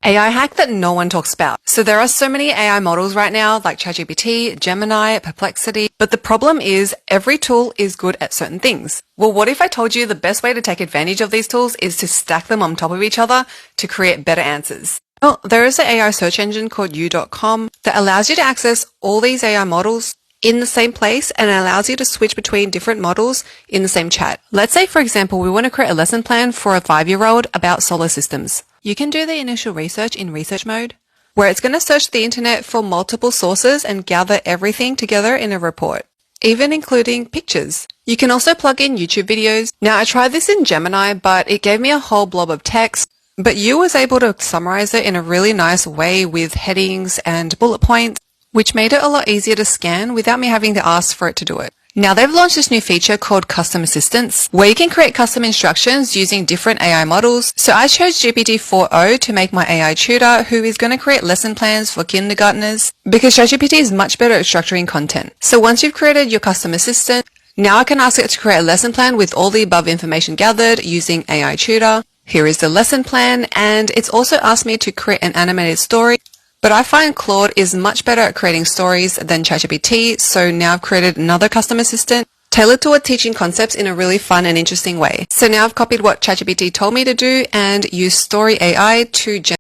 AI hack that no one talks about. So there are so many AI models right now like ChatGPT, Gemini, Perplexity, but the problem is every tool is good at certain things. Well, what if I told you the best way to take advantage of these tools is to stack them on top of each other to create better answers? Well, there is an AI search engine called you.com that allows you to access all these AI models in the same place and allows you to switch between different models in the same chat. Let's say, for example, we want to create a lesson plan for a 5-year-old about solar systems. You can do the initial research in research mode, where it's going to search the internet for multiple sources and gather everything together in a report, even including pictures. You can also plug in YouTube videos. Now, I tried this in Gemini, but it gave me a whole blob of text, but you was able to summarize it in a really nice way with headings and bullet points, which made it a lot easier to scan without me having to ask for it to do it. Now they've launched this new feature called Custom Assistants, where you can create custom instructions using different AI models. So I chose GPT-4o to make my AI tutor, who is going to create lesson plans for kindergartners, because ChatGPT is much better at structuring content. So once you've created your custom assistant, now I can ask it to create a lesson plan with all the above information gathered using AI tutor. Here is the lesson plan, and it's also asked me to create an animated story. But I find Claude is much better at creating stories than ChatGPT, so now I've created another custom assistant tailored toward teaching concepts in a really fun and interesting way. So now I've copied what ChatGPT told me to do and used Story AI to generate